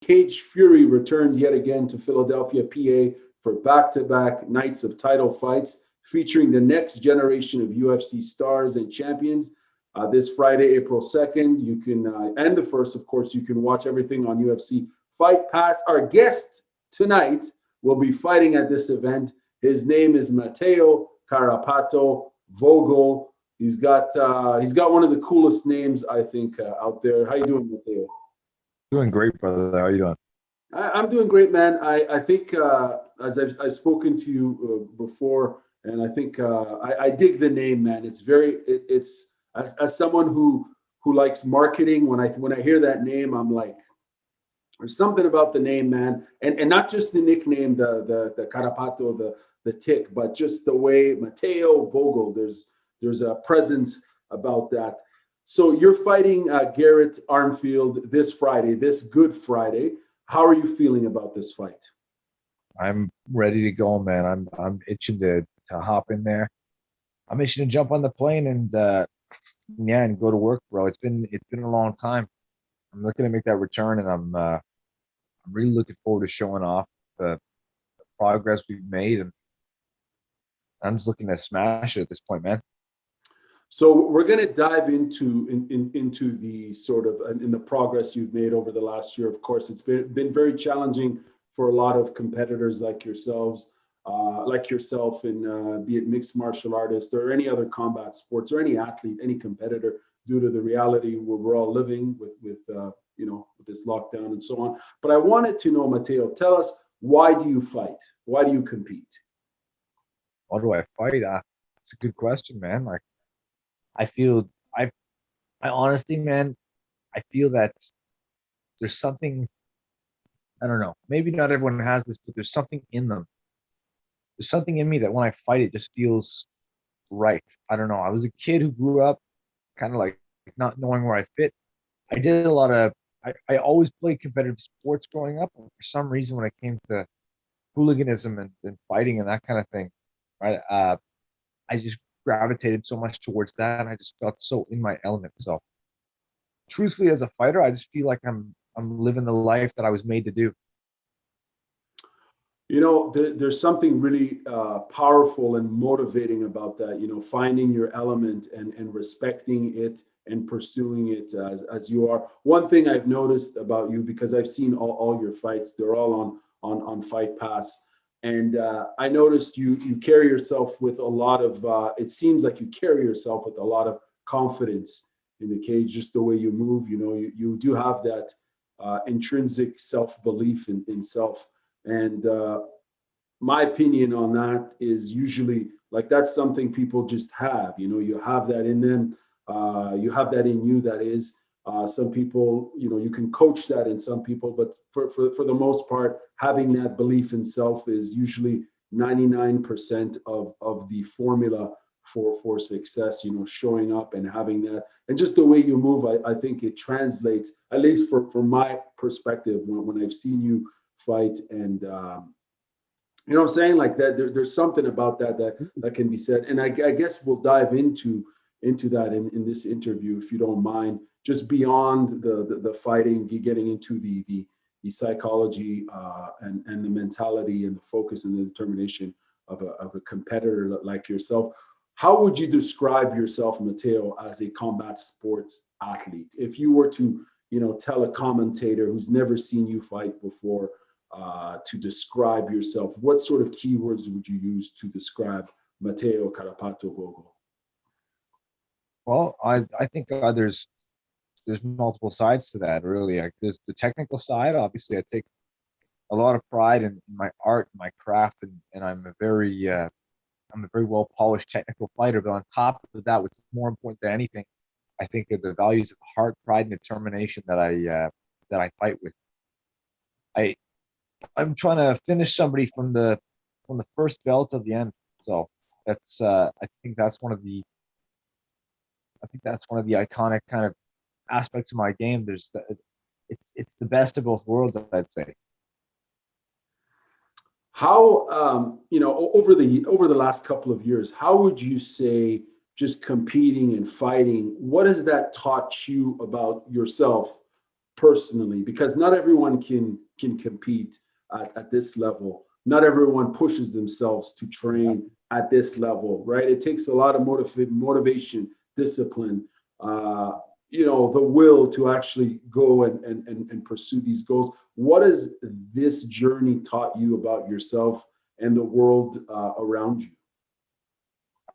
Cage Fury returns yet again to Philadelphia, PA for back-to-back nights of title fights featuring the next generation of UFC stars and champions. This Friday, April 2nd, you can, and the 1st, of course, you can watch everything on UFC Fight Pass. Our guest tonight will be fighting at this event. His name is Mateo Carrapato Vogel. He's got one of the coolest names, I think, out there. How you doing, Mateo? Doing great, brother. How are you doing? I'm doing great, man. I think as I've spoken to you before, and I think I dig the name, man. It's as someone who likes marketing. When I hear that name, I'm like, there's something about the name, man, and not just the nickname, the Carrapato, the tick, but just the way Mateo Vogel. There's a presence about that. So you're fighting Garrett Armfield this Friday, this Good Friday. How are you feeling about this fight? I'm ready to go, man. I'm itching to hop in there. I'm itching to jump on the plane and and go to work, bro. It's been a long time. I'm looking to make that return, and I'm really looking forward to showing off the progress we've made, and I'm just looking to smash it at this point, man. So we're going to dive into the sort of in the progress you've made over the last year. Of course, it's been very challenging for a lot of competitors like yourself, in be it mixed martial artist or any other combat sports or any athlete, any competitor, due to the reality where we're all living with this lockdown and so on. But I wanted to know, Mateo, tell us, why do you fight? Why do you compete? Why do I fight? It's a good question, man. Like, I honestly, man, I feel that there's something, I don't know, maybe not everyone has this, but there's something in them. There's something in me that when I fight, it just feels right. I don't know. I was a kid who grew up kind of like not knowing where I fit. I always played competitive sports growing up. And for some reason, when it came to hooliganism and fighting and that kind of thing, right, I just gravitated so much towards that, and I just felt so in my element. So, truthfully, as a fighter, I just feel like I'm living the life that I was made to do. There's something really powerful and motivating about that. Finding your element and respecting it and pursuing it as you are. One thing I've noticed about you, because I've seen all your fights, they're all on Fight Pass. And I noticed you carry yourself with a lot of, it seems like you carry yourself with a lot of confidence in the cage, just the way you move. You do have that intrinsic self-belief in self. And my opinion on that is usually like that's something people just have. You have that in them. You have that in you, that is. Some people, you can coach that in some people, but for the most part, having that belief in self is usually 99% of the formula for success, showing up and having that. And just the way you move, I think it translates, at least from my perspective, when I've seen you fight. And, you know what I'm saying? Like that, there's something about that can be said. And I guess we'll dive into that in this interview, if you don't mind. Just beyond the fighting, getting into the psychology and the mentality and the focus and the determination of a competitor like yourself. How would you describe yourself, Mateo, as a combat sports athlete? If you were to, tell a commentator who's never seen you fight before to describe yourself, what sort of keywords would you use to describe Mateo Carrapato Vogel? Well, I think there's multiple sides to that, really. Like, there's the technical side. Obviously, I take a lot of pride in my art, my craft, and I'm a very well polished technical fighter. But on top of that, which is more important than anything, I think of the values of heart, pride, and determination that I fight with. I'm trying to finish somebody from the first bell to the end. So that's I think that's one of the iconic kind of aspects of my game. It's the best of both worlds, I'd say. How over the last couple of years, how would you say, just competing and fighting, what has that taught you about yourself personally? Because not everyone can compete at this level. Not everyone pushes themselves to train at this level, right? It takes a lot of motivation, discipline, the will to actually go and pursue these goals. What has this journey taught you about yourself and the world around you?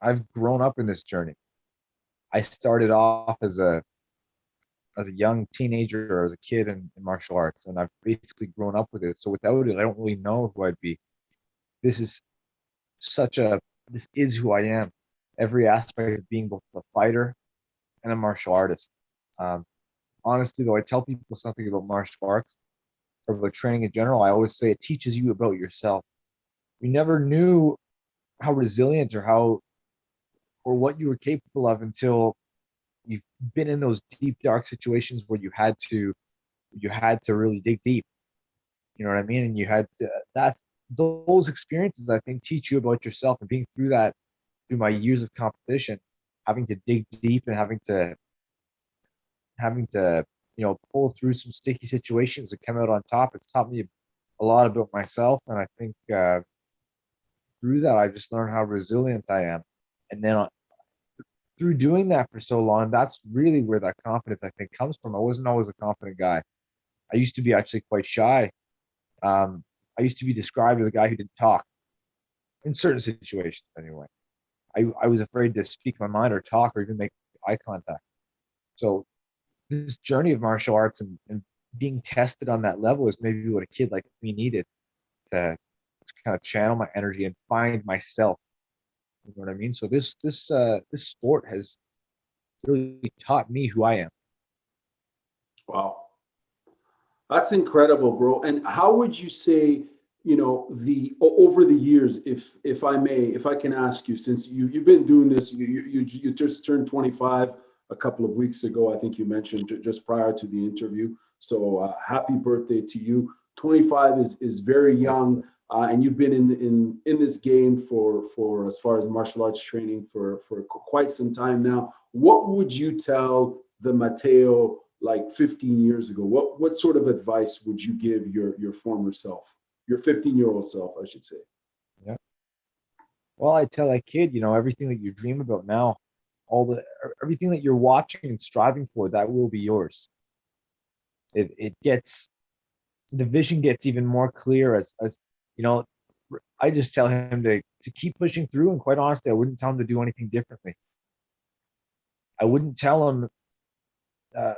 I've grown up in this journey. I started off as a young teenager or as a kid in martial arts, and I've basically grown up with it. So without it, I don't really know who I'd be. This is this is who I am. Every aspect of being both a fighter and a martial artist. Um, Honestly, though, I tell people something about martial arts or about training in general. I always say it teaches you about yourself. You never knew how resilient or what you were capable of until you've been in those deep, dark situations where you had to really dig deep. You know what I mean? And you had to, that's those experiences, I think, teach you about yourself. And being through that, through my years of competition, having to dig deep and having to pull through some sticky situations and come out on top, it's taught me a lot about myself. And I think through that, I just learned how resilient I am. And then through doing that for so long, that's really where that confidence, I think, comes from. I wasn't always a confident guy. I used to be actually quite shy. I used to be described as a guy who didn't talk in certain situations anyway. I was afraid to speak my mind or talk or even make eye contact. So this journey of martial arts and being tested on that level is maybe what a kid like me needed to kind of channel my energy and find myself. You know what I mean? So this sport has really taught me who I am. Wow. That's incredible, bro. And how would you say, the over the years, if I may, if I can ask you, since you've been doing this, you just turned 25 a couple of weeks ago, I think you mentioned just prior to the interview. So happy birthday to you. 25 is very young, and you've been in this game for as far as martial arts training for quite some time now. What would you tell the Mateo like 15 years ago? What sort of advice would you give your former self, your 15-year-old self, I should say? Yeah. Well, I tell that kid, everything that you dream about now, everything that you're watching and striving for, that will be yours. The vision gets even more clear as you know. I just tell him to keep pushing through, and quite honestly, I wouldn't tell him to do anything differently. I wouldn't tell him uh,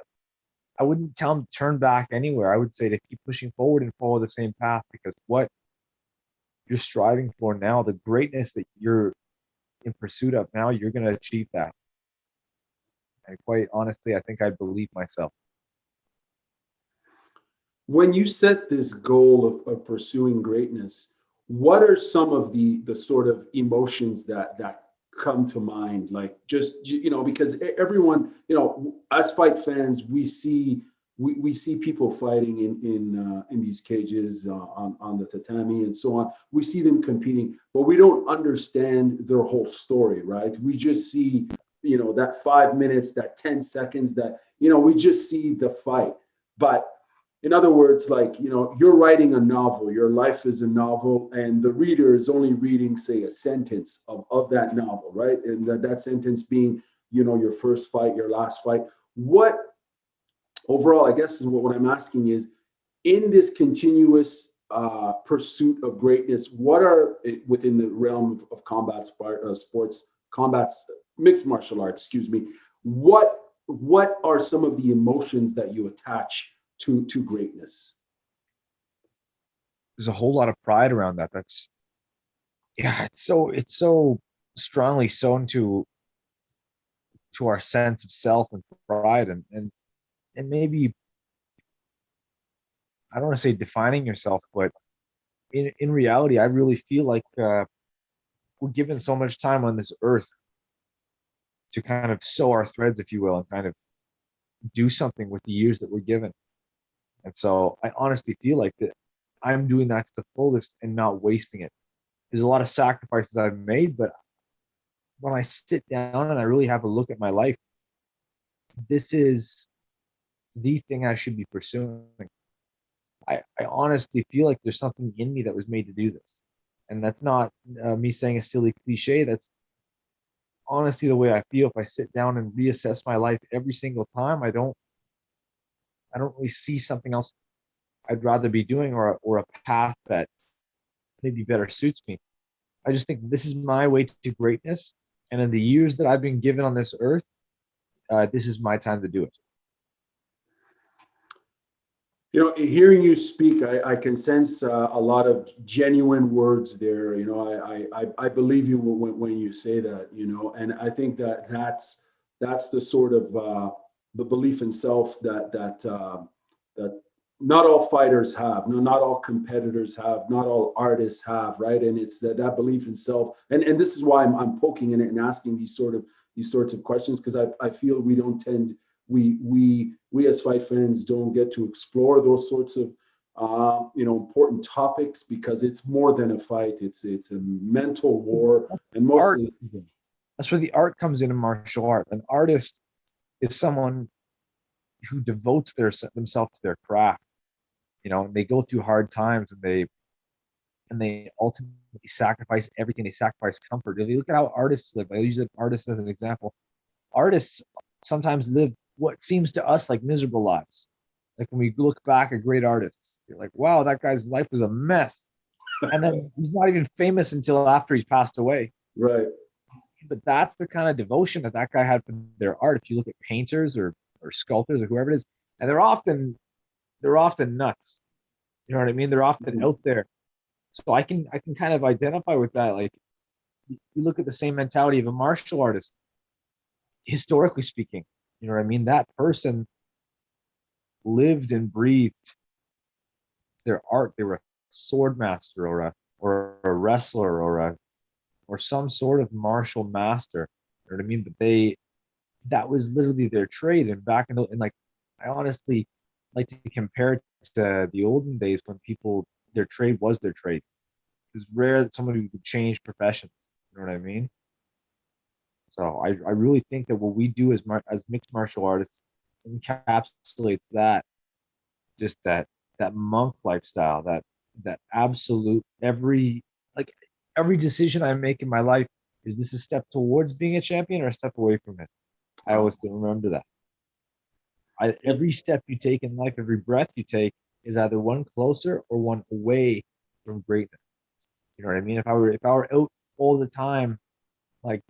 I wouldn't tell him to turn back anywhere. I would say to keep pushing forward and follow the same path, because what you're striving for now, the greatness that you're in pursuit of now, you're going to achieve that. And quite honestly, I think I believe myself. When you set this goal of pursuing greatness, what are some of the sort of emotions that come to mind? Like, just because everyone, as fight fans, we see people fighting in these cages on the tatami and so on. We see them competing, but we don't understand their whole story, right? We just see that 5 minutes, that 10 seconds, that we just see the fight. But in other words, like, you're writing a novel, your life is a novel, and the reader is only reading, say, a sentence of that novel, right? And that sentence being, your first fight, your last fight. What overall, I guess, is what I'm asking is, in this continuous pursuit of greatness, what are, within the realm of combat sports, mixed martial arts, excuse me, what are some of the emotions that you attach to greatness? There's a whole lot of pride around that. It's so strongly sewn to our sense of self and pride, and maybe, I don't want to say defining yourself, but in reality, I really feel like we're given so much time on this earth to kind of sew our threads, if you will, and kind of do something with the years that we're given. And so I honestly feel like that I'm doing that to the fullest and not wasting it. There's a lot of sacrifices I've made, but when I sit down and I really have a look at my life, this is the thing I should be pursuing. I honestly feel like there's something in me that was made to do this. And that's not me saying a silly cliche. That's honestly the way I feel. If I sit down and reassess my life every single time, I don't really see something else I'd rather be doing, or a path that maybe better suits me. I just think this is my way to greatness. And in the years that I've been given on this earth, this is my time to do it. You know, hearing you speak, I can sense a lot of genuine words there. You know, I believe you when you say that. You know, and I think that that's the sort of the belief in self that not all fighters have, no, not all competitors have, not all artists have, right? And it's that belief in self, and this is why I'm poking in it and asking these sorts of questions, because I feel we don't tend we as fight fans don't get to explore those sorts of important topics, because it's more than a fight. It's a mental war, and Art, mostly that's where the art comes in martial art. An artist is someone who devotes themselves to their craft. They go through hard times, and they ultimately sacrifice everything. They sacrifice comfort. If you look at how artists live, I use artists as an example. Artists sometimes live what seems to us like miserable lives. Like when we look back at great artists, you're like, wow, that guy's life was a mess. And then he's not even famous until after he's passed away. right. But that's the kind of devotion that guy had for their art. If you look at painters or sculptors or whoever it is, and they're often nuts. You know what I mean? They're often out there. So I can kind of identify with that. Like, you look at the same mentality of a martial artist, historically speaking. You know what I mean? That person lived and breathed their art. They were a sword master, or a wrestler, or some sort of martial master. You know what I mean? But that was literally their trade. And back in like, I honestly like to compare it to the olden days when their trade was their trade. It was rare that somebody could change professions. You know what I mean? So I really think that what we do as mixed martial artists encapsulates that, just that monk lifestyle, that absolute every decision I make in my life, is this a step towards being a champion or a step away from it? I always still remember that. Every step you take in life, every breath you take, is either one closer or one away from greatness. You know what I mean? If I were out all the time, like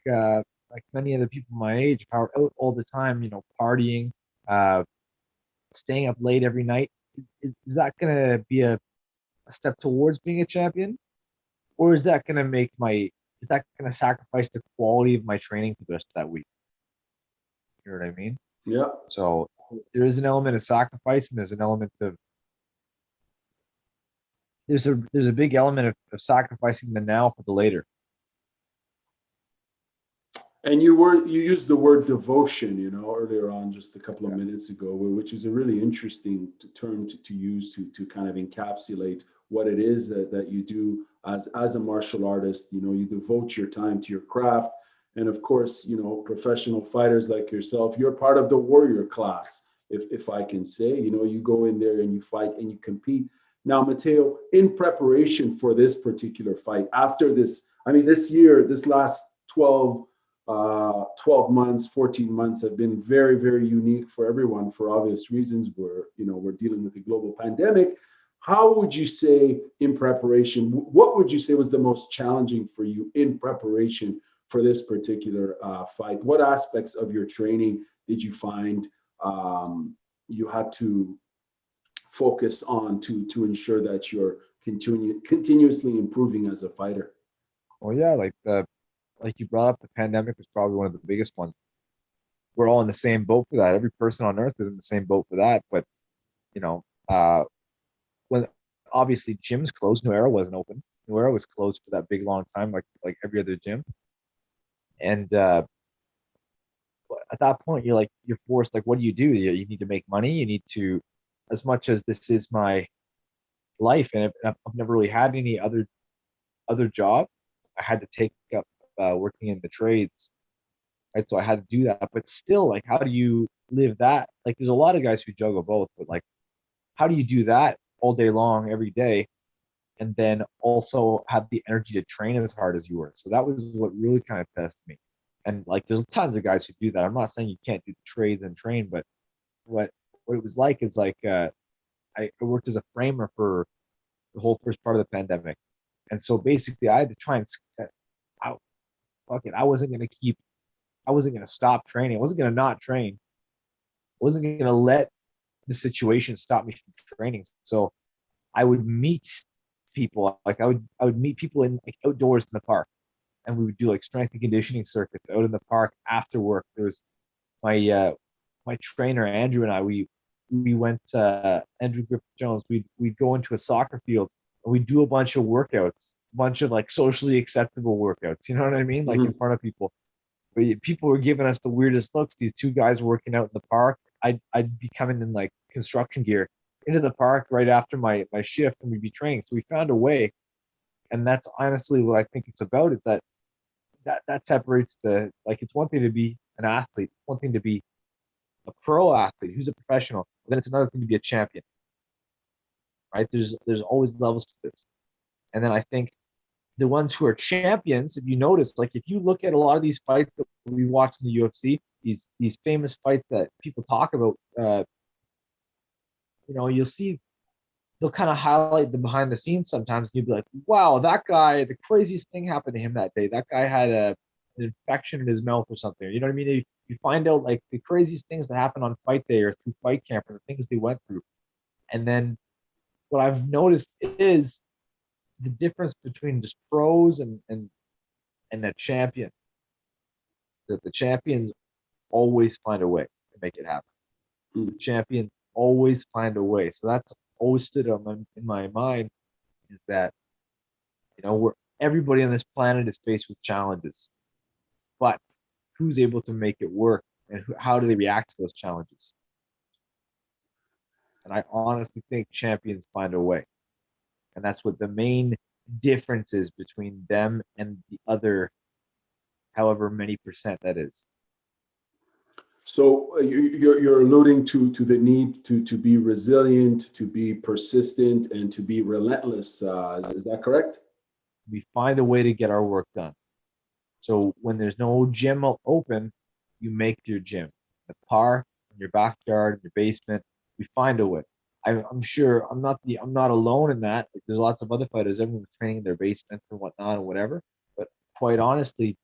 many other people my age, if I were out all the time, partying, uh, staying up late every night, is that gonna be a step towards being a champion, or is that gonna sacrifice the quality of my training for the rest of that week? You know what I mean? Yeah. So there is an element of sacrifice, and there's an element of there's a big element of sacrificing the now for the later. And you used the word devotion, earlier on, just a couple of Yeah. minutes ago, which is a really interesting term to use to kind of encapsulate what it is that you do as a martial artist. You devote your time to your craft. And of course, professional fighters like yourself, you're part of the warrior class, if I can say. You go in there and you fight and you compete. Now, Mateo, in preparation for this particular fight, after this, I mean, this year, this last 12 months, 14 months have been very, very unique for everyone for obvious reasons. We're dealing with a global pandemic. How would you say in preparation, what would you say was the most challenging for you in preparation for this particular fight? What aspects of your training did you find you had to focus on to ensure that you're continuously improving as a fighter? Well, yeah, like you brought up, the pandemic was probably one of the biggest ones. We're all in the same boat for that. Every person on earth is in the same boat for that. But you know, uh, when obviously gyms closed, New Era wasn't open. New Era was closed for that big long time, like every other gym. And at that point, you're forced. Like, what do? You need to make money. You need to, as much as this is my life, and I've never really had any other job. I had to take up working in the trades, right? So I had to do that. But still, like, how do you live that. Like, there's a lot of guys who juggle both, but like, how do you do that all day long, every day, and then also have the energy to train as hard as you were? So that was what really kind of tested me. And like, there's tons of guys who do that. I'm not saying you can't do the trades and train, but what what it was like is like, I worked as a framer for the whole first part of the pandemic, and so basically I had to try and out. Fuck it, I wasn't gonna stop training. I wasn't gonna not train. I wasn't gonna let the situation stop me from training. So I would meet people, like I would meet people in like outdoors in the park, and we would do like strength and conditioning circuits out in the park after work. There was my trainer Andrew and I, we went Andrew Griffith Jones. We'd go into a soccer field and we'd do a bunch of workouts, a bunch of like socially acceptable workouts. You know what I mean? Like in front of people. But people were giving us the weirdest looks. These two guys working out in the park. I'd be coming in like construction gear into the park right after my shift, and we'd be training. So we found a way, and that's honestly what I think it's about. Is that separates the, like, it's one thing to be an athlete, one thing to be a pro athlete who's a professional, but then it's another thing to be a champion, right? There's always levels to this, and then I think the ones who are champions, if you notice, like if you look at a lot of these fights that we watch in the UFC, these famous fights that people talk about, you'll see they'll kind of highlight the behind the scenes sometimes, and you'll be like, wow, that guy, the craziest thing happened to him that day. That guy had an infection in his mouth or something. You know what I mean? You find out like the craziest things that happen on fight day or through fight camp or the things they went through. And then what I've noticed is the difference between just pros and the champion. That the champions always find a way to make it happen. The champions always find a way. So that's always stood out in my mind, is that we're everybody on this planet is faced with challenges, but who's able to make it work, and how do they react to those challenges? And I honestly think champions find a way, and that's what the main difference is between them and the other, however many percent that is. So you're alluding to the need to be resilient, to be persistent, and to be relentless. Is that correct? We find a way to get our work done. So when there's no gym open, you make your gym. The park, in your backyard, in your basement, we find a way. I'm sure I'm not alone in that. Like, there's lots of other fighters. Everyone's training in their basements and whatnot or whatever. But quite honestly,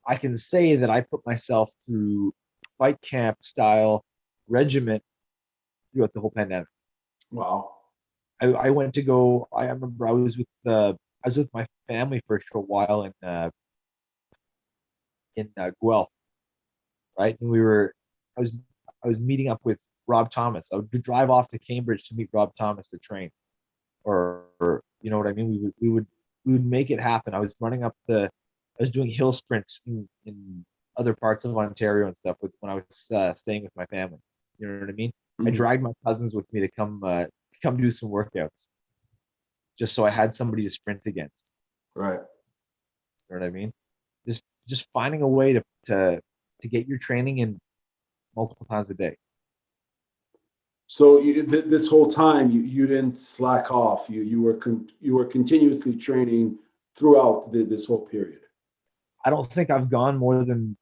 I can say that I put myself through fight camp style regiment throughout the whole pandemic. Wow. I went to go. I remember I was with my family for a short while in Guelph, right? And I was meeting up with Rob Thomas. I would drive off to Cambridge to meet Rob Thomas to train, or you know what I mean. We would make it happen. I was doing hill sprints in other parts of Ontario and stuff when I was staying with my family. You know what I mean? I dragged my cousins with me to come do some workouts, just so I had somebody to sprint against. Right. You know what I mean? Just finding a way to get your training in multiple times a day. So this whole time you didn't slack off. You were continuously training throughout this whole period. I don't think I've gone more than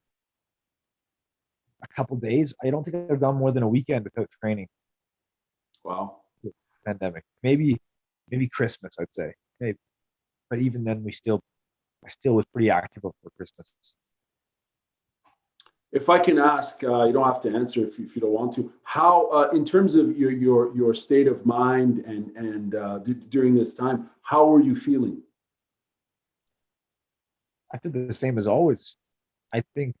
a couple days. I don't think I've gone more than a weekend without training. Wow. Pandemic, maybe Christmas, I'd say, maybe. But even then, I still was pretty active before Christmas. If I can ask, you don't have to answer if you don't want to. How, in terms of your state of mind and during this time, how were you feeling? I feel the same as always. I think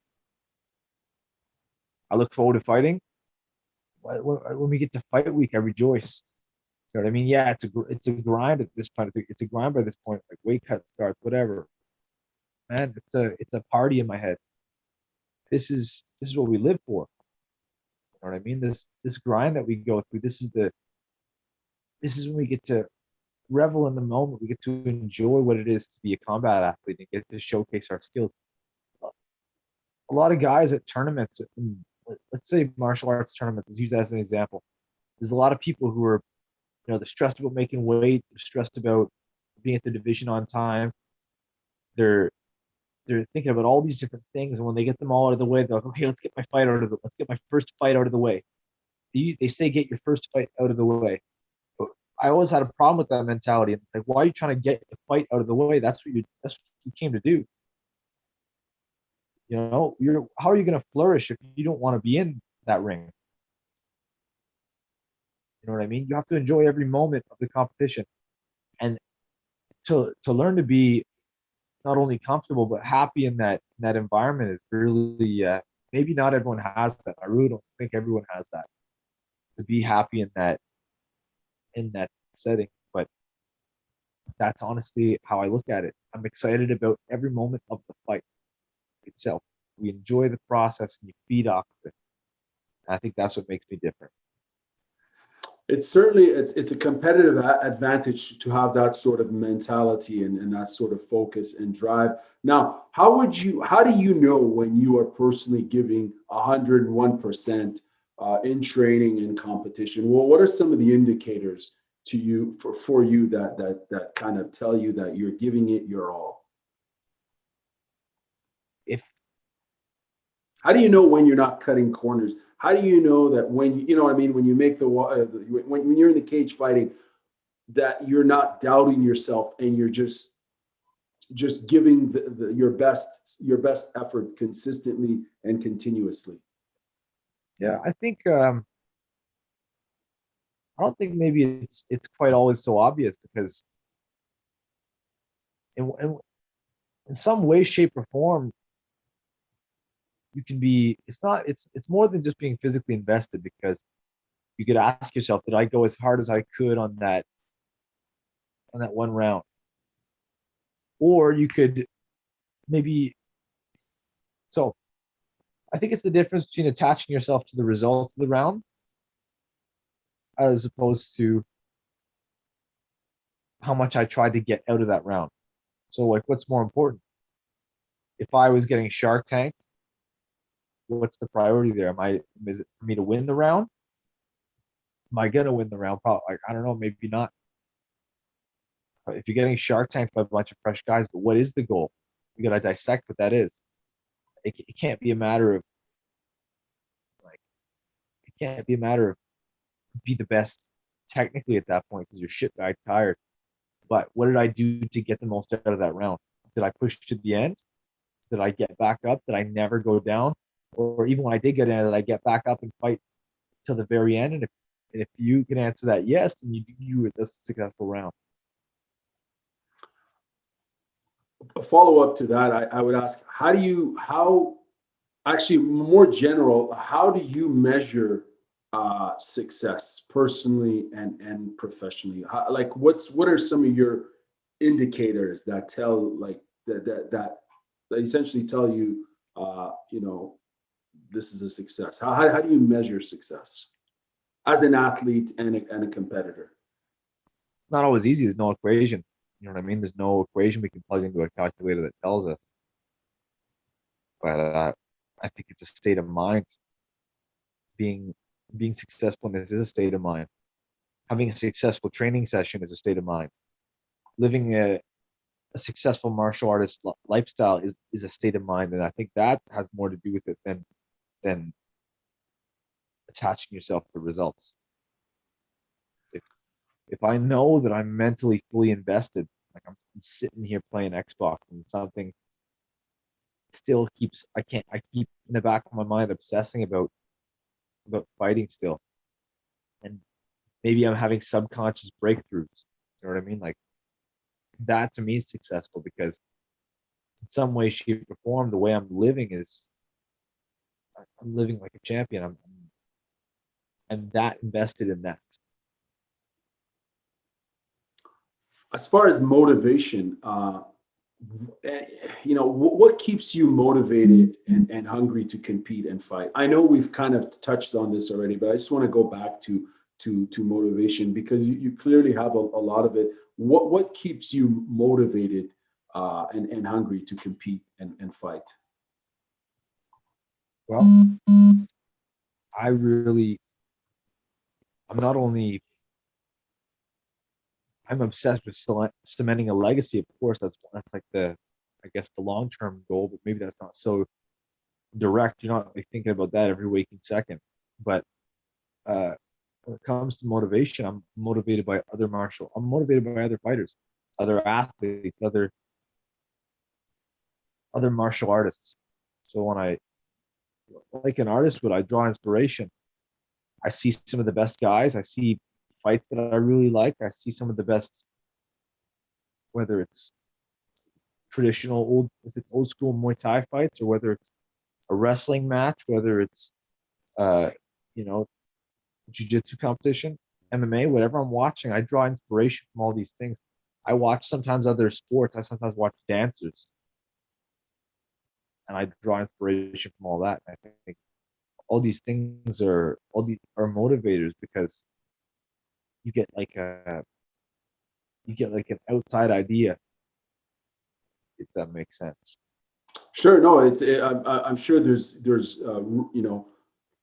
I look forward to fighting. When we get to fight week, I rejoice. You know what I mean? Yeah, it's a grind at this point. It's a grind by this point. Like weight cut starts, whatever. Man, it's a party in my head. This is what we live for. You know what I mean? This grind that we go through. This is when we get to revel in the moment. We get to enjoy what it is to be a combat athlete and get to showcase our skills. a lot of guys at tournaments, let's say martial arts tournaments, let's use that as an example. There's a lot of people who are, they're stressed about making weight, they're stressed about being at the division on time. They're thinking about all these different things, and when they get them all out of the way, they're like, okay, let's get my first fight out of the way. They say get your first fight out of the way. But I always had a problem with that mentality. It's like, why are you trying to get the fight out of the way? That's what you came to do. How are you going to flourish if you don't want to be in that ring? You know what I mean? You have to enjoy every moment of the competition, and to learn to be not only comfortable but happy in that environment is really maybe not everyone has that. I really don't think everyone has that, to be happy in that setting. But that's honestly how I look at it. I'm excited about every moment of the fight itself. We enjoy the process and you feed off of it. And I think that's what makes me different. It's certainly it's a competitive advantage to have that sort of mentality and that sort of focus and drive. Now, how do you know when you are personally giving 101% in training and competition? Well, what are some of the indicators to you for you that kind of tell you that you're giving it your all? How do you know when you're not cutting corners? How do you know that when you know what I mean, when you make when you're in the cage fighting, that you're not doubting yourself and you're just giving your best effort consistently and continuously? Yeah, I think I don't think maybe it's quite always so obvious, because in some way, shape, or form, you can be. It's more than just being physically invested, because you could ask yourself, did I go as hard as I could on that one round? Or you could maybe. So I think it's the difference between attaching yourself to the result of the round as opposed to how much I tried to get out of that round. So, like, what's more important? If I was getting Shark Tank, what's the priority there? Is it for me to win the round? Am I gonna win the round? Probably. Like, I don't know, maybe not. But if you're getting Shark Tank by a bunch of fresh guys, but what is the goal? You gotta dissect what that is. It can't be a matter of be the best technically at that point, because you're shit bag tired. But what did I do to get the most out of that round? Did I push to the end? Did I get back up? Did I never go down? Or even when I did get in, did I get back up and fight till the very end? And if you can answer that yes, then you that's a successful round. A follow-up to that, I would ask, actually more general, how do you measure success personally and professionally? What are some of your indicators that tell that essentially tell you this is a success? How do you measure success as an athlete and a competitor? Not always easy. There's no equation. You know what I mean? There's no equation we can plug into a calculator that tells us. But I think it's a state of mind. Being successful in this is a state of mind. Having a successful training session is a state of mind. Living a successful martial artist lifestyle is a state of mind, and I think that has more to do with it than attaching yourself to results. If I know that I'm mentally fully invested, like I'm sitting here playing Xbox and something still keeps, I keep in the back of my mind obsessing about fighting still, and maybe I'm having subconscious breakthroughs. You know what I mean? Like, that to me is successful, because in some way, shape, or form, the way I'm living is I'm living like a champion. I'm that invested in that. As far as motivation, what keeps you motivated and hungry to compete and fight? I know we've kind of touched on this already, but I just want to go back to motivation, because you clearly have a lot of it. What keeps you motivated and hungry to compete and fight? Well, I really, I'm not only, I'm obsessed with cementing a legacy. Of course, that's like the, I guess the long term goal, but maybe that's not so direct. You're not like thinking about that every waking second. But when it comes to motivation, I'm motivated by other fighters, other athletes, other martial artists. So when I, like an artist, would I draw inspiration? I see some of the best guys. I see fights that I really like. I see some of the best, whether it's traditional if it's old school Muay Thai fights, or whether it's a wrestling match, whether it's uh, you know, jiu-jitsu competition, MMA, whatever I'm watching, I draw inspiration from all these things. I watch sometimes other sports. I sometimes watch dancers, and I draw inspiration from all that. And I think all these things are motivators, because you get like a you get like an outside idea, if that makes sense. Sure. No, I'm sure there's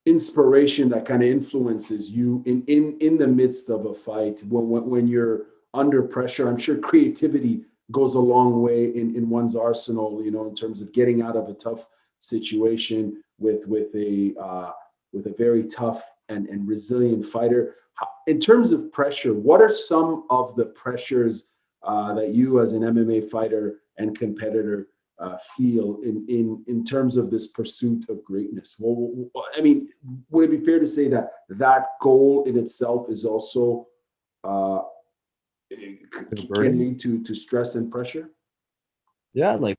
inspiration that kind of influences you in the midst of a fight when you're under pressure. I'm sure creativity goes a long way in one's arsenal, in terms of getting out of a tough situation with a very tough and resilient fighter. In terms of pressure, what are some of the pressures that you as an MMA fighter and competitor feel in terms of this pursuit of greatness? Well, I mean, would it be fair to say that that goal in itself is also uh, can Burden. lead to stress and pressure? Yeah, like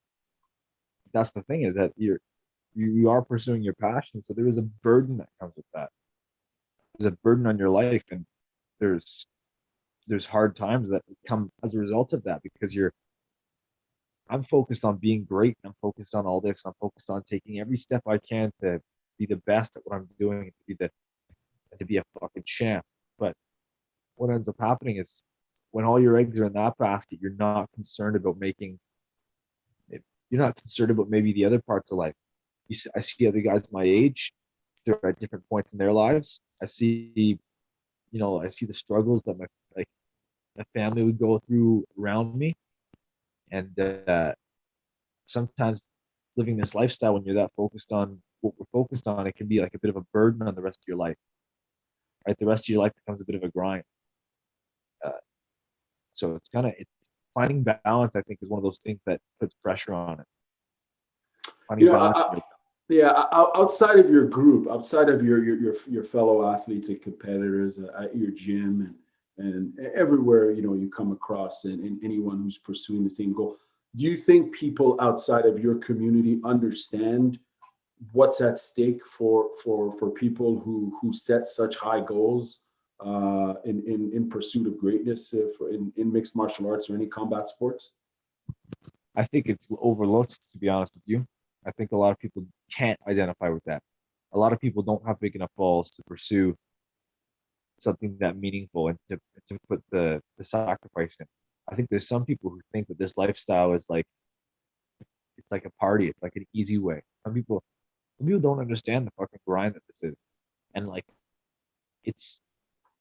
that's the thing, is that you are pursuing your passion, so there is a burden that comes with that. There's a burden on your life, and there's there's hard times that come as a result of that, because I'm focused on being great. I'm focused on all this. I'm focused on taking every step I can to be the best at what I'm doing, and to be a fucking champ. But what ends up happening is, when all your eggs are in that basket, you're not concerned about maybe the other parts of life. I see other guys my age, they're at different points in their lives. I see the struggles that my family would go through around me, and sometimes living this lifestyle, when you're that focused on what we're focused on, it can be like a bit of a burden on the rest of your life. Right, the rest of your life becomes a bit of a grind. Uh, so it's finding balance. I think is one of those things that puts pressure on it. You Finding know, balance in your yeah, outside of your group, outside of your fellow athletes and competitors at your gym and everywhere, you come across, and anyone who's pursuing the same goal, do you think people outside of your community understand what's at stake for people who set such high goals in pursuit of greatness, in mixed martial arts or any combat sports? I think it's overlooked, to be honest with you. I think a lot of people can't identify with that. A lot of people don't have big enough balls to pursue something that meaningful, and to put the sacrifice in. I think there's some people who think that this lifestyle is like, it's like a party, it's like an easy way. Some people don't understand the fucking grind that this is. And like, it's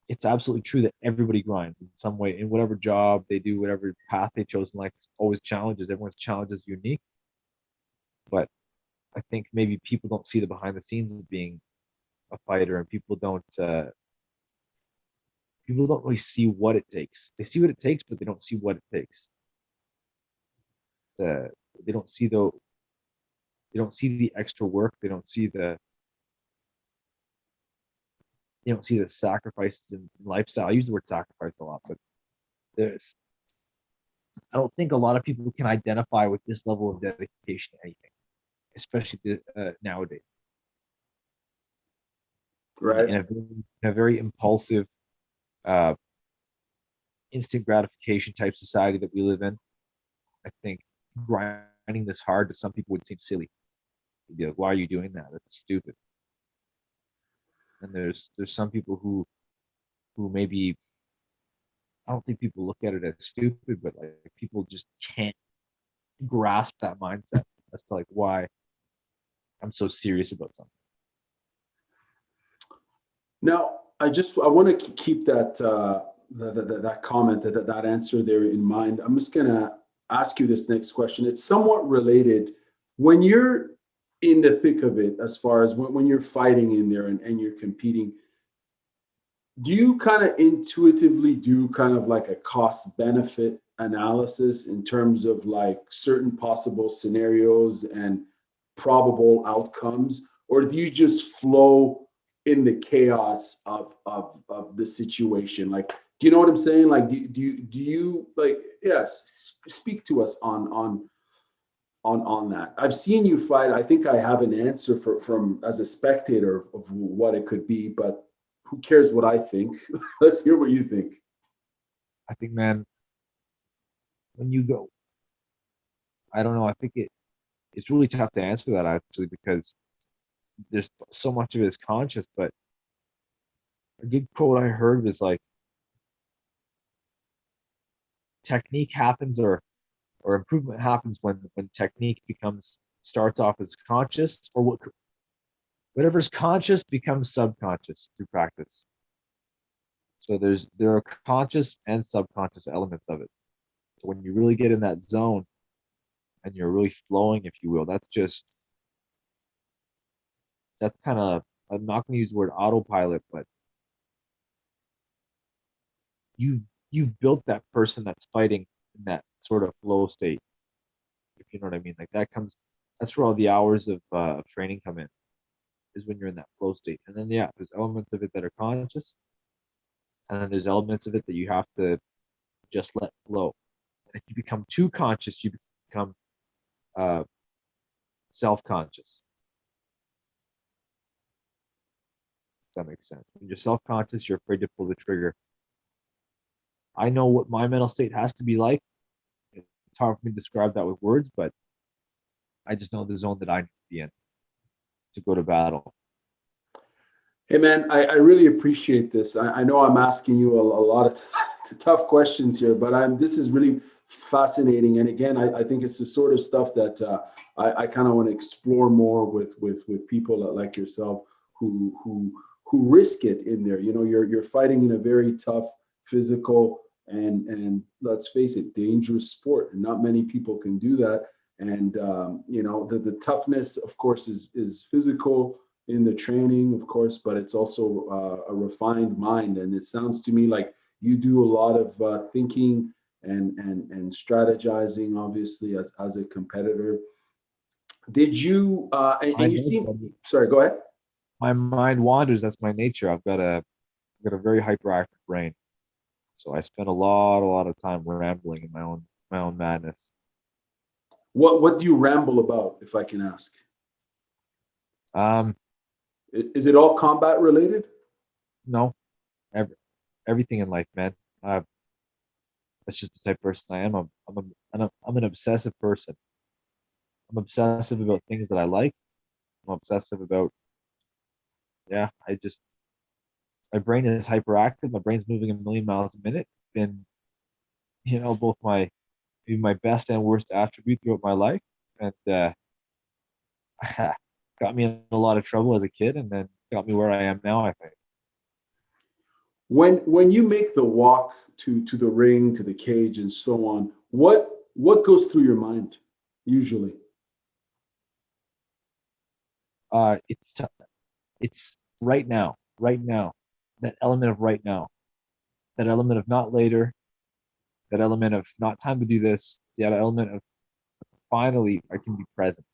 it's absolutely true that everybody grinds in some way, in whatever job they do, whatever path they chose in life. It's always challenges. Everyone's challenge is unique. But I think maybe people don't see the behind the scenes of being a fighter, and people don't really see what it takes. They see what it takes, but they don't see what it takes. Uh, they don't see the they don't see the extra work. They don't see the sacrifices in lifestyle. I use the word sacrifice a lot, but there's I don't think a lot of people can identify with this level of dedication to anything, especially nowadays, Right. in a very impulsive, uh, instant gratification type society that we live in. I think grinding this hard to some people would seem silly. They'd be like, "Why are you doing that? That's stupid." And there's some people who maybe, I don't think people look at it as stupid, but like people just can't grasp that mindset as to like I'm so serious about something. Now, I want to keep that comment, that answer there in mind. I'm just gonna ask you this next question. It's somewhat related. When you're in the thick of it, as far as when you're fighting in there and you're competing, do you kind of intuitively do kind of like a cost benefit analysis in terms of like certain possible scenarios and probable outcomes, or do you just flow in the chaos of the situation? Like, do you know what I'm saying? Like, do you like, yes, speak to us on that. I've seen you fight. I think I have an answer from as a spectator of what it could be, but who cares what I think? Let's hear what you think. I think, man, when you go, I don't know. I think it's really tough to answer that actually because there's so much of it is conscious. But a good quote I heard was like, technique happens or improvement happens when technique starts off as conscious, or whatever's conscious becomes subconscious through practice. So there are conscious and subconscious elements of it. So when you really get in that zone and you're really flowing, if you will, that's kind of, I'm not going to use the word autopilot, but you've built that person that's fighting in that sort of flow state, if you know what I mean. Like that's where all the hours of training come in, is when you're in that flow state. And then yeah, there's elements of it that are conscious, and then there's elements of it that you have to just let flow. And if you become too conscious, you become self-conscious. If that makes sense. When you're self-conscious, you're afraid to pull the trigger. I know what my mental state has to be like. It's hard for me to describe that with words, but I just know the zone that I need to be in to go to battle. Hey man, I really appreciate this. I know I'm asking you a lot of tough questions here, but this is really fascinating. And again, I think it's the sort of stuff that I kind of want to explore more with people like yourself who risk it in there. You know, you're fighting in a very tough physical and let's face it, dangerous sport, and not many people can do that. And you know, the toughness, of course, is physical in the training, of course, but it's also a refined mind. And it sounds to me like you do a lot of thinking and strategizing, obviously, as a competitor. Did you and you seem, sorry, go ahead. My mind wanders. That's my nature. I've got a very hyperactive brain, so I spend a lot of time rambling in my own madness. What do you ramble about, if I can ask? Um, Is it all combat related? no, everything in life, man. That's just the type of person I am. I'm an obsessive person. I'm obsessive about things that I like. I'm obsessive about, yeah, my brain is hyperactive. My brain's moving a million miles a minute. Been, both maybe my best and worst attribute throughout my life. And got me in a lot of trouble as a kid, and then got me where I am now, I think. When you make the walk to the ring, to the cage, and so on, what goes through your mind usually? It's right now, that element of right now, that element of not later, that element of not time to do this, that element of finally I can be present.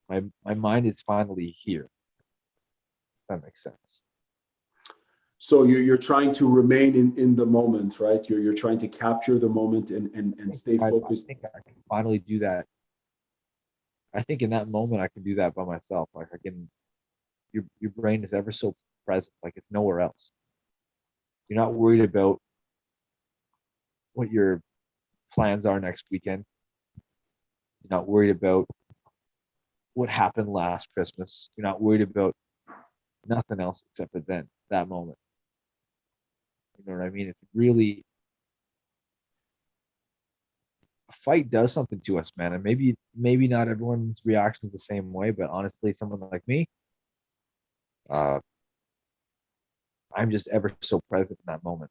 My mind is finally here. If that makes sense. So you're trying to remain in the moment, right? You're trying to capture the moment and stay focused. I think I can finally do that. I think in that moment I can do that by myself. Like I can, your brain is ever so present, like it's nowhere else. You're not worried about what your plans are next weekend. You're not worried about what happened last Christmas. You're not worried about nothing else except for that moment. You know what I mean? It's really fight does something to us, man. And maybe not everyone's reaction is the same way, but honestly, someone like me, uh, I'm just ever so present in that moment.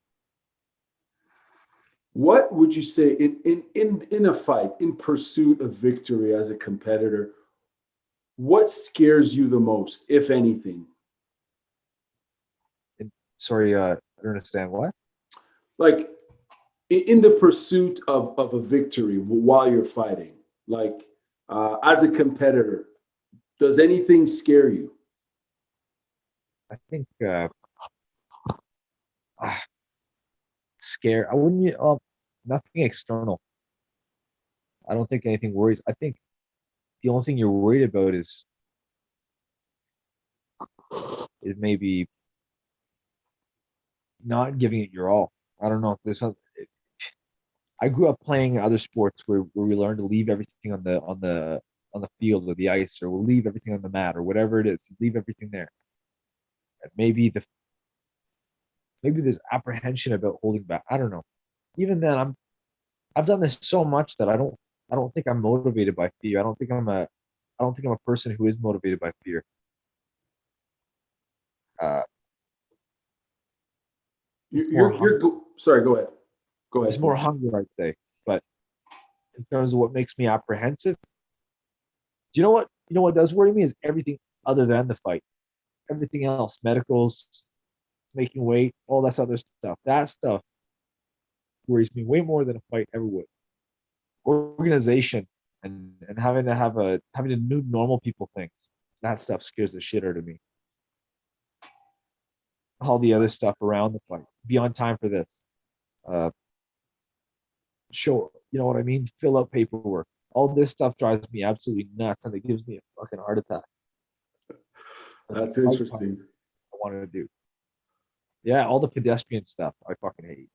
What would you say in a fight, in pursuit of victory as a competitor, what scares you the most, if anything? And, sorry, I don't understand what. Like in the pursuit of a victory while you're fighting, like as a competitor, does anything scare you? I think scare. I wouldn't. Nothing external. I don't think anything worries. I think the only thing you're worried about is maybe not giving it your all. I don't know if there's some. I grew up playing other sports where we learn to leave everything on the field or the ice, or we'll leave everything on the mat or whatever it is. Leave everything there. And maybe there's apprehension about holding back. I don't know. Even then, I've done this so much that I don't think I'm motivated by fear. I don't think I'm a person who is motivated by fear. Uh, it's more Sorry, go ahead. Go it's ahead, more please. hunger, I'd say. But in terms of what makes me apprehensive, do you know what? You know what does worry me is everything other than the fight. Everything else, medicals, making weight, all that other stuff. That stuff worries me way more than a fight ever would. Organization and having to do normal people things. That stuff scares the shit out of me. All the other stuff around the fight. Be on time for this. Uh, you know what I mean? Fill out paperwork. All this stuff drives me absolutely nuts, and it gives me a fucking heart attack. That's Fight parts interesting. I wanted to do. Yeah, all the pedestrian stuff I fucking hate.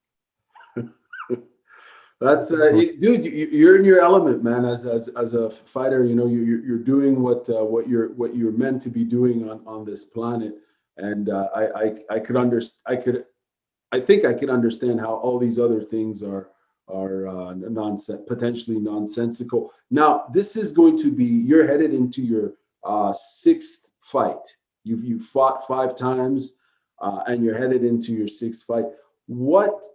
That's dude. You're in your element, man. As a fighter, you know you're doing what you're meant to be doing on this planet. And I could I think I could understand how all these other things are potentially nonsensical. Now, this is going to be, you're headed into your sixth fight. You fought 5 times, and you're headed into your sixth fight. What,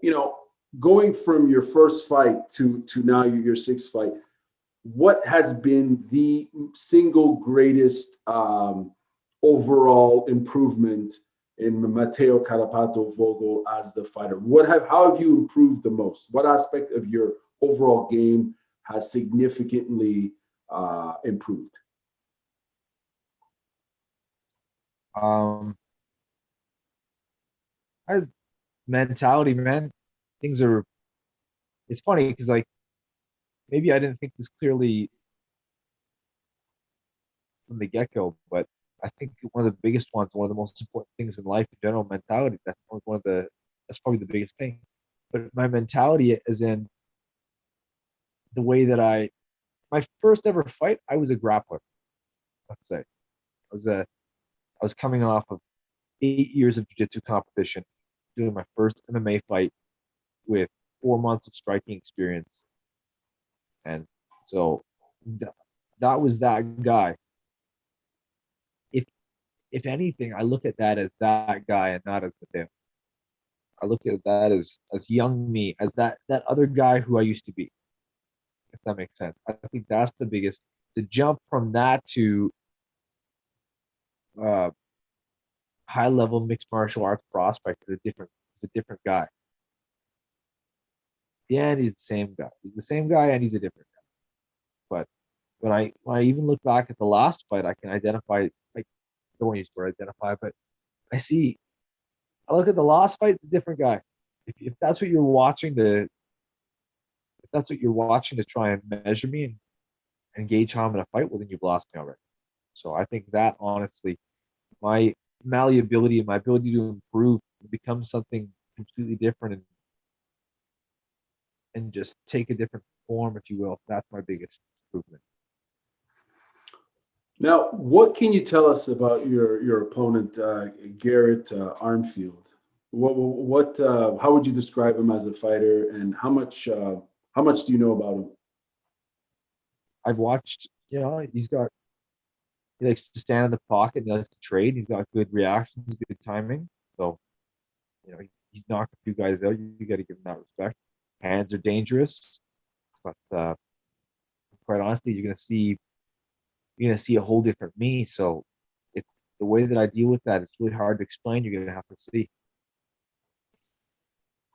you know, going from your first fight to now your sixth fight, what has been the single greatest overall improvement in Mateo Carrapato Vogel as the fighter? How have you improved the most? What aspect of your overall game has significantly improved? Um, I mentality, man. Things are. It's funny because like maybe I didn't think this clearly from the get go, but I think one of the biggest ones, one of the most important things in life in general, mentality. That's probably the biggest thing. But my mentality is in the way that my first ever fight, I was a grappler. Let's say I was coming off of 8 years of jiu-jitsu competition, doing my first MMA fight with 4 months of striking experience, and so that was that guy. If if anything, I look at that as that guy and not as Mateo. I look at that as young me, as that other guy who I used to be. If that makes sense, I think that's the biggest. The jump from that to uh, high level mixed martial arts prospect is a different guy. Yeah, and he's the same guy. He's the same guy, and he's a different guy. But when I even look back at the last fight, I can identify. Like, I don't want to use the word identify, but I see. I look at the last fight, it's a different guy. If that's what you're watching to try and measure me and gauge how I'm going to fight, well, then you've lost me already. So I think that honestly, my malleability and my ability to improve and become something completely different and just take a different form, if you will, that's my biggest improvement. Now, what can you tell us about your opponent, Garrett Armfield? How would you describe him as a fighter, and how How much do you know about him? I've watched, you know, he likes to stand in the pocket, he likes to trade, he's got good reactions, good timing. So, you know, he's knocked a few guys out. You got to give him that respect. Hands are dangerous, but quite honestly, you're gonna see a whole different me. So it's the way that I deal with that. It's really hard to explain. You're gonna have to see.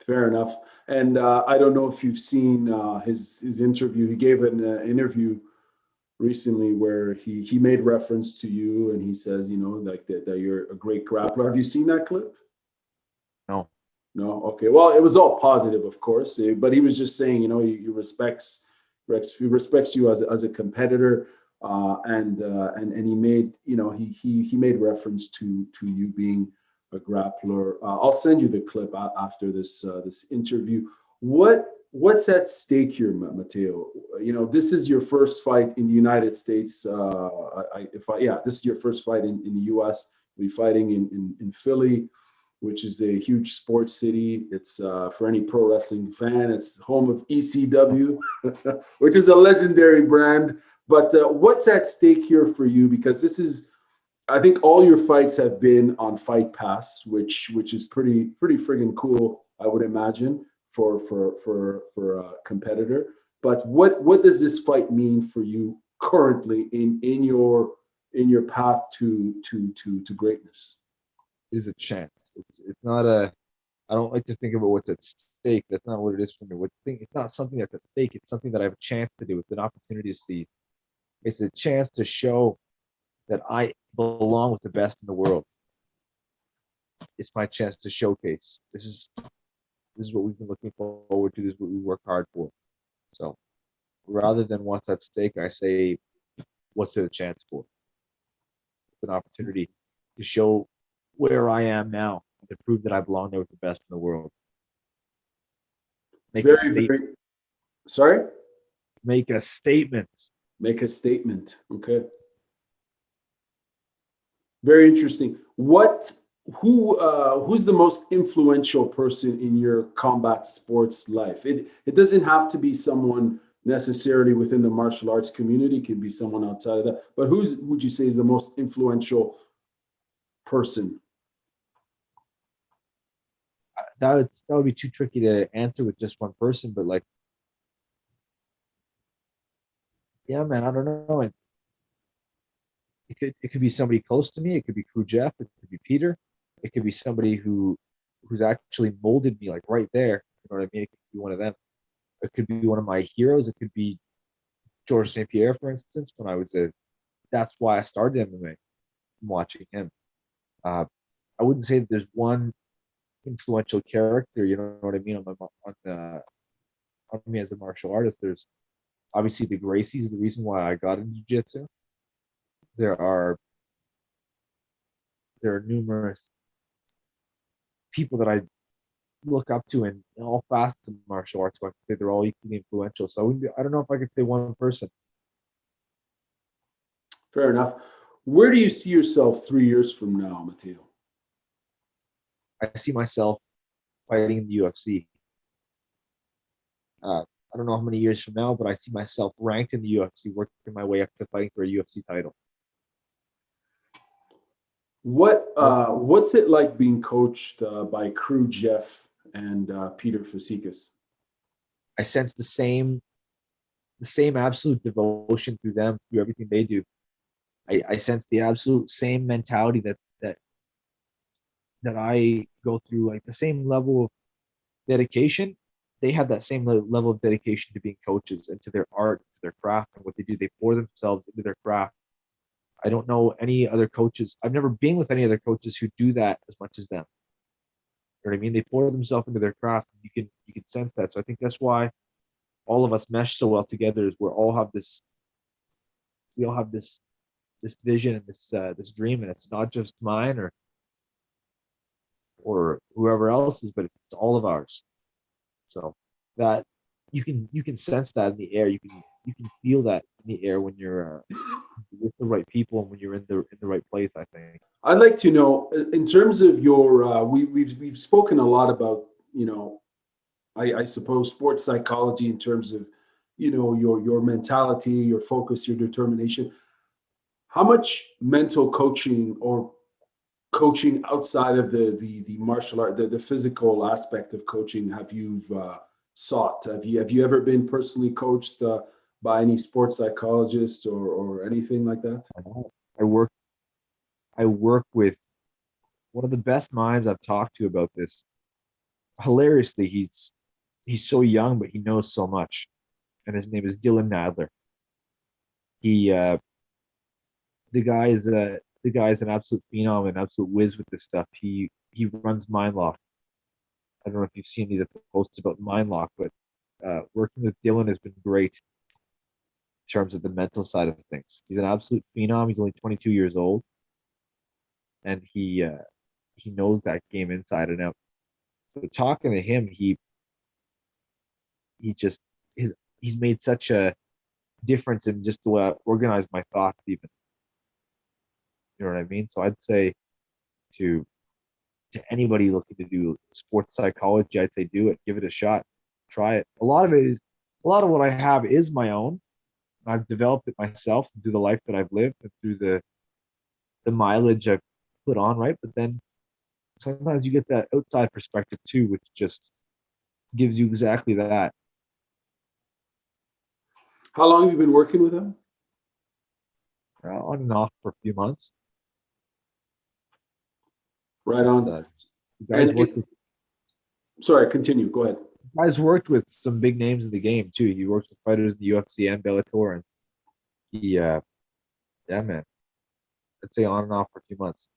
Fair enough. And I don't know if you've seen his interview. He gave an interview recently where he made reference to you, and he says, you know, like that you're a great grappler. Have you seen that clip? No, No. Okay. Well, it was all positive, of course, but he was just saying, you know, he respects you as a competitor, and he made, you know, he made reference to you being a grappler. I'll send you the clip after this interview. What's at stake here, Mateo? You know, this is your first fight in the United States. This is your first fight in the U.S. We're fighting in Philly, which is a huge sports city. It's for any pro wrestling fan. It's home of ECW, which is a legendary brand. But what's at stake here for you? Because this is, I think, all your fights have been on Fight Pass, which is pretty friggin' cool, I would imagine, for a competitor. But what does this fight mean for you currently in your path to greatness? is a chance. It's not a. I don't like to think about what's at stake. That's not what it is for me. It's not something that's at stake. It's something that I have a chance to do. It's an opportunity to see. It's a chance to show that I belong with the best in the world. It's my chance to showcase. This is what we've been looking forward to. This is what we work hard for. So rather than what's at stake, I say, what's it a chance for? It's an opportunity to show where I am now, to prove that I belong there with the best in the world. Make a statement. Sorry? Make a statement. Make a statement. Okay. Very interesting. Who's the most influential person in your combat sports life? It doesn't have to be someone necessarily within the martial arts community. It could be someone outside of that. But would you say is the most influential person? That would be too tricky to answer with just one person. But like, yeah, man, I don't know. It could be somebody close to me. It could be Crew Jeff. It could be Peter. It could be somebody who's actually molded me like right there. You know what I mean? It could be one of them. It could be one of my heroes. It could be George St. Pierre, for instance, when I was that's why I started MMA, from watching him. I wouldn't say that there's one influential character, you know what I mean, on me as a martial artist. There's obviously the Gracies, the reason why I got into jiu-jitsu. There are numerous people that I look up to in all facets of martial arts, so I could say they're all equally influential. So I don't know if I could say one person. Fair enough. Where do you see yourself 3 years from now, Mateo? I see myself fighting in the UFC. I don't know how many years from now, but I see myself ranked in the UFC, working my way up to fighting for a UFC title. What's it like being coached by Crew Jeff and Peter Fasikas? I sense the same absolute devotion through them, through everything they do. I sense the absolute same mentality that I go through, like the same level of dedication. They have that same level of dedication to being coaches and to their art, to their craft, and what they do. They pour themselves into their craft. I don't know any other coaches. I've never been with any other coaches who do that as much as them. You know what I mean? They pour themselves into their craft. You can sense that. So I think that's why all of us mesh so well together. Is we all have this vision and this dream, and it's not just mine or whoever else's, but it's all of ours. So that you can sense that in the air. You can feel that in the air when you're with the right people and when you're in the right place, I think. I'd like to know, in terms of your, we've spoken a lot about, you know, I suppose, sports psychology in terms of, your mentality, your focus, your determination. How much mental coaching or coaching outside of the martial art, the physical aspect of coaching have you sought? Have you ever been personally coached by any sports psychologist or anything like that? I work I work with one of the best minds I've talked to about this. Hilariously, he's so young, but he knows so much. And his name is Dylan Nadler. He the guy is an absolute phenom, an absolute whiz with this stuff. He runs Mindlock. I don't know if you've seen any of the posts about Mindlock, but working with Dylan has been great in terms of the mental side of things. He's an absolute phenom. He's only 22 years old, and he knows that game inside and out. So talking to him, he just he's made such a difference in just the way I organize my thoughts, even. You know what I mean? So I'd say to anybody looking to do sports psychology, I'd say do it, give it a shot, try it. A lot of what I have is my own. I've developed it myself through the life that I've lived and through the mileage I've put on, right? But then sometimes you get that outside perspective too, which just gives you exactly that. How long have you been working with him? On and off for a few months. Right on. You guys And worked with sorry, continue. Go ahead. guys worked with some big names in the game too. He works with fighters in the UFC and Bellator, and he, yeah, man, I'd say on and off for a few months.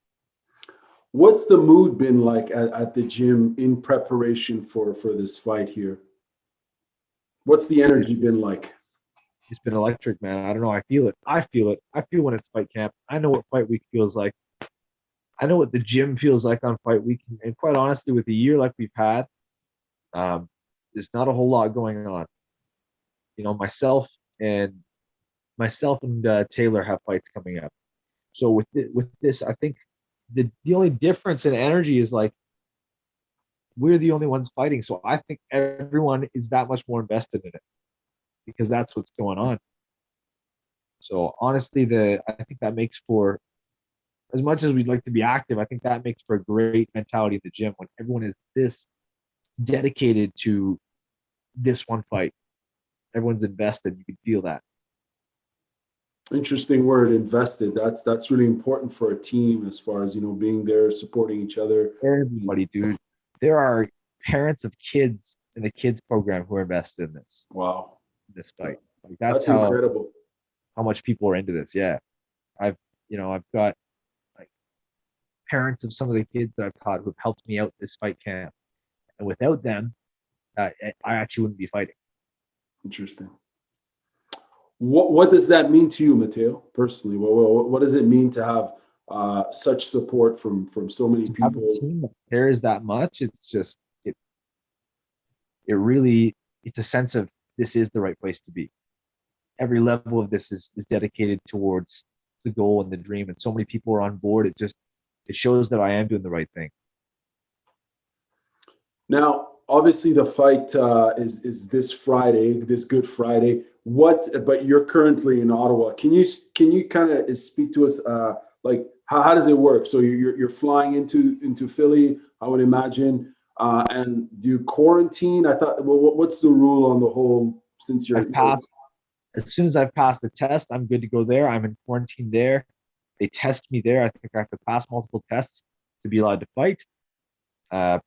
What's the mood been like at the gym in preparation for this fight here? What's the energy been like? It's been electric, man. I don't know. I feel it. I feel it. I feel when it's fight camp. I know what fight week feels like. I know what the gym feels like on fight week. And quite honestly, with a year like we've had, there's not a whole lot going on. You know, and Taylor have fights coming up. So with this, I think the only difference in energy is like we're the only ones fighting. So I think everyone is that much more invested in it because that's what's going on. So honestly, I think that makes for, as much as we'd like to be active, I think that makes for a great mentality in the gym when everyone is this dedicated to this one fight. Everyone's invested. You can feel that. Interesting word, invested. That's really important for a team as far as, being there, supporting each other. Everybody, dude. There are parents of kids in the kids program who are invested in this. Wow. This fight. Like That's incredible. How much people are into this. Yeah. I've got like parents of some of the kids that I've taught who've helped me out this fight camp. And without them, I actually wouldn't be fighting. Interesting. What does that mean to you, Mateo, personally? What does it mean to have such support from so many people? Have a team that cares that much. It's just it really, it's a sense of this is the right place to be. Every level of this is dedicated towards the goal and the dream, and so many people are on board. It shows that I am doing the right thing. Now, obviously, the fight is this Friday, this Good Friday. But you're currently in Ottawa. Can you kind of speak to us? Like how does it work? So you're flying into Philly, I would imagine, and do you quarantine? I thought. Well, what's the rule on the whole? Since you're passed, as soon as I've passed the test, I'm good to go there. I'm in quarantine there. They test me there. I think I have to pass multiple tests to be allowed to fight. And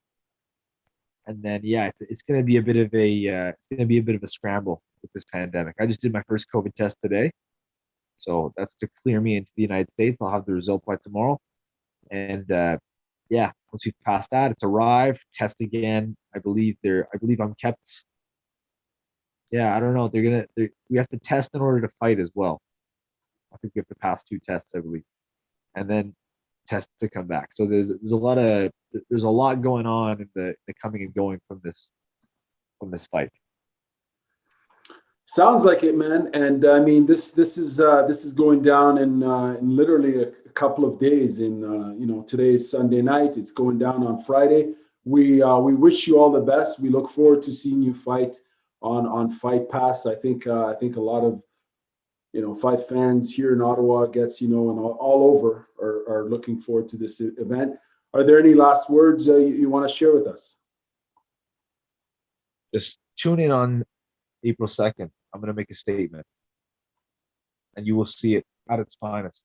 then it's going to be a bit of a scramble with this pandemic. I just did my first COVID test today, so that's to clear me into the United States. I'll have the result by tomorrow, and once we've passed that, it's arrived, test again. I believe I'm kept. Yeah, I don't know. We have to test in order to fight as well. I think we have to pass 2 tests, I believe, and then test to come back. So there's a lot going on in the coming and going from this fight. Sounds like it, man. And I mean, this is going down in literally a couple of days. In today is Sunday night. It's going down on Friday. we wish you all the best. We look forward to seeing you fight on Fight Pass. I think a lot of fight fans here in Ottawa gets and all over are looking forward to this event. Are there any last words you want to share with us? Just tune in on April 2nd. I'm going to make a statement, and you will see it at its finest.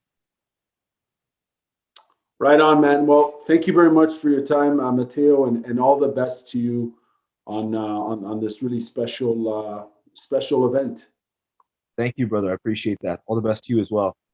Right on, man. Well, thank you very much for your time, Mateo, and all the best to you on this really special event. Thank you, brother. I appreciate that. All the best to you as well.